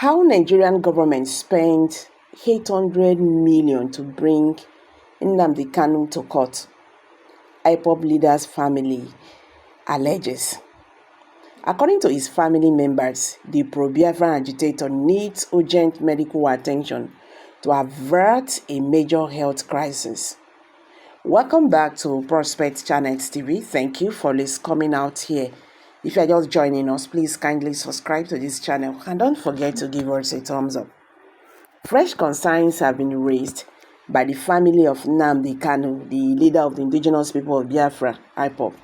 How Nigerian government spent 800 million to bring Nnamdi Kanu to court. IPOB leader's family alleges. According to his family members, the pro-Biafran agitator needs urgent medical attention to avert a major health crisis. Welcome back to Prospect Channel TV. Thank you for coming out here. If you are just joining us, please kindly subscribe to this channel and don't forget to give us a thumbs up. Fresh concerns have been raised by the family of Nnamdi Kanu, the leader of the indigenous people of Biafra, IPOB,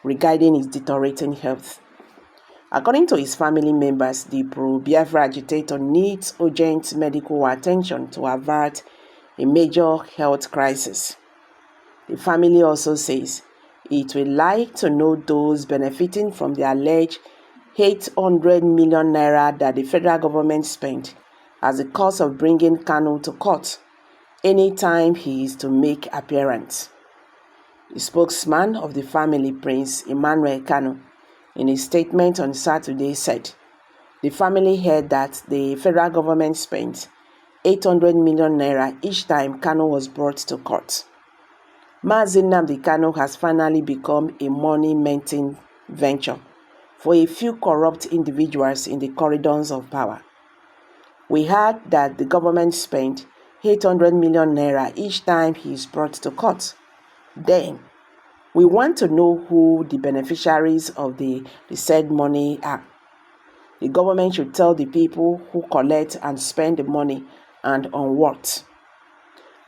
regarding his deteriorating health. According to his family members, the pro-Biafra agitator needs urgent medical attention to avert a major health crisis. The family also says it would like to know those benefiting from the alleged 800 million naira that the federal government spent as the cost of bringing Kanu to court anytime he is to make appearance. The spokesman of the family, Prince Emmanuel Kanu, in a statement on Saturday said the family heard that the federal government spent 800 million naira each time Kanu was brought to court. Mazi Nnamdi Kanu has finally become a money-making venture for a few corrupt individuals in the corridors of power. We heard that the government spent 800 million naira each time he is brought to court. Then, we want to know who the beneficiaries of the said money are. The government should tell the people who collect and spend the money and on what.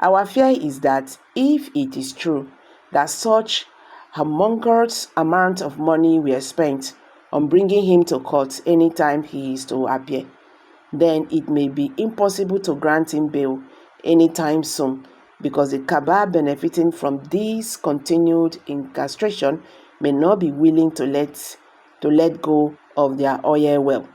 Our fear is that if it is true that such humongous amount of money were spent on bringing him to court anytime he is to appear, then it may be impossible to grant him bail anytime soon, because the cabal benefiting from this continued incarceration may not be willing to let go of their oil well.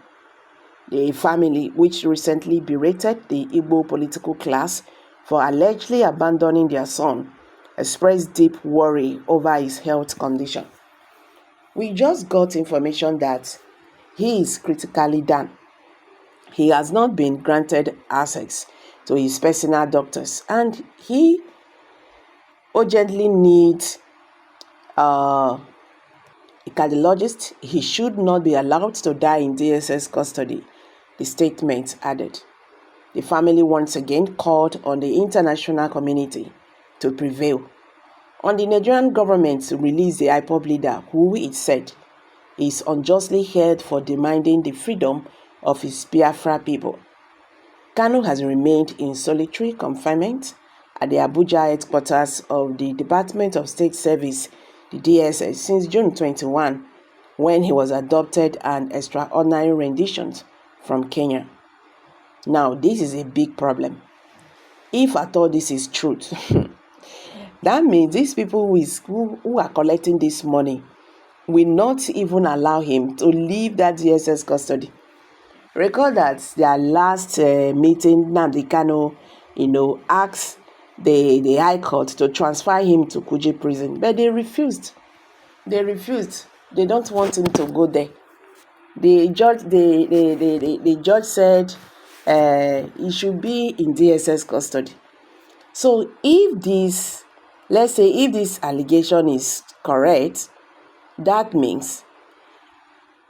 The family, which recently berated the Igbo political class for allegedly abandoning their son, expressed deep worry over his health condition. We just got information that he is critically down. He has not been granted access to his personal doctors, and he urgently needs a cardiologist. He should not be allowed to die in DSS custody, the statement added. The family once again called on the international community to prevail on the Nigerian government to release the IPOB leader, who it said is unjustly held for demanding the freedom of his Biafra people. Kanu has remained in solitary confinement at the Abuja headquarters of the Department of State Service, the DSS, since June 21, when he was adopted an extraordinary rendition from Kenya. Now, this is a big problem. If at all this is truth, that means these people who are collecting this money will not even allow him to leave that DSS custody. Recall that their last meeting, Nnamdi Kanu, asked the High Court to transfer him to Kuje prison, but they refused. They don't want him to go there. The judge said he should be in DSS custody. So if this allegation is correct, that means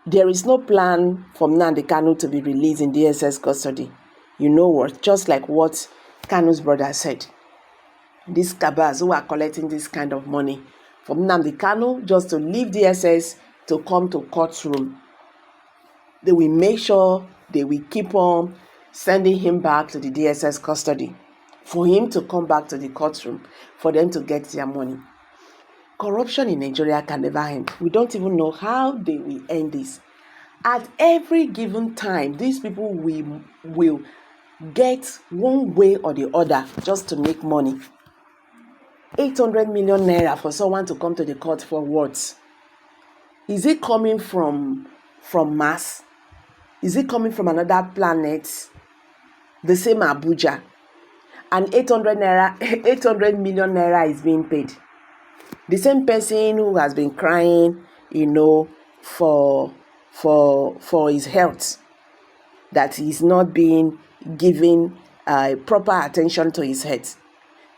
there is no plan for Nnamdi Kanu to be released in DSS custody. You know what? Just like what Kanu's brother said. These cabals who are collecting this kind of money from Nnamdi Kanu just to leave DSS to come to courtroom, they will make sure they will keep on sending him back to the DSS custody for him to come back to the courtroom for them to get their money. Corruption in Nigeria can never end. We don't even know how they will end this. At every given time, these people will get one way or the other just to make money. 800 million naira for someone to come to the court for what? Is it coming from Mars? Is it coming from another planet? The same Abuja. And 800 million naira is being paid. The same person who has been crying, for his health. that he's not being given proper attention to his health.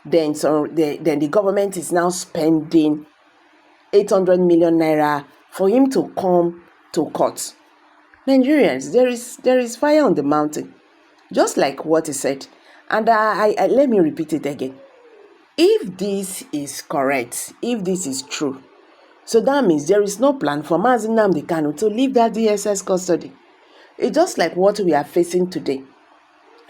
Then the government is now spending 800 million naira for him to come to court. Nigerians, there is fire on the mountain, just like what he said. And let me repeat it again. If this is correct, if this is true, so that means there is no plan for Nnamdi Kanu to leave that DSS custody. It's just like what we are facing today.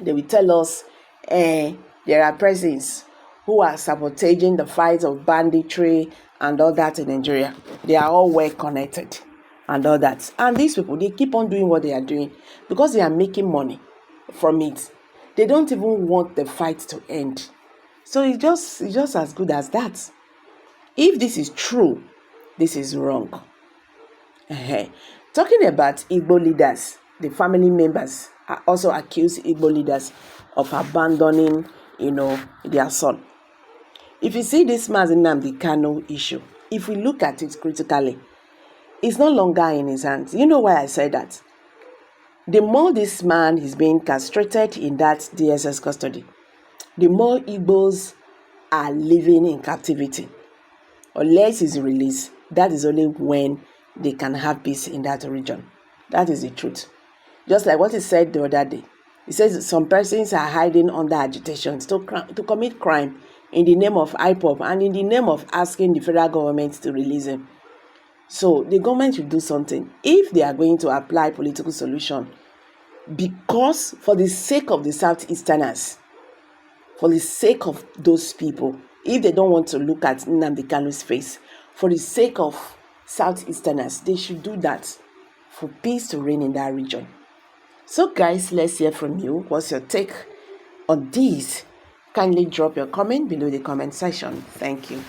They will tell us there are persons who are sabotaging the fight of banditry and all that in Nigeria. They are all well connected and all that. And these people, they keep on doing what they are doing because they are making money from it. They don't even want the fight to end. So it's just as good as that. If this is true, this is wrong. Talking about Igbo leaders, the family members are also accused Igbo leaders of abandoning, their son. If you see this Nnamdi Kanu issue, if we look at it critically, it's no longer in his hands. You know why I say that? The more this man is being castrated in that DSS custody, the more Igbos are living in captivity. Unless he's released, that is only when they can have peace in that region. That is the truth. Just like what he said the other day. He says some persons are hiding under agitations to commit crime in the name of IPOB and in the name of asking the federal government to release him. So the government should do something. If they are going to apply political solution, because for the sake of the Southeasterners, for the sake of those people, if they don't want to look at Nnamdi Kanu's face, for the sake of Southeasterners, they should do that for peace to reign in that region. So guys, let's hear from you. What's your take on this? Kindly drop your comment below the comment section. Thank you.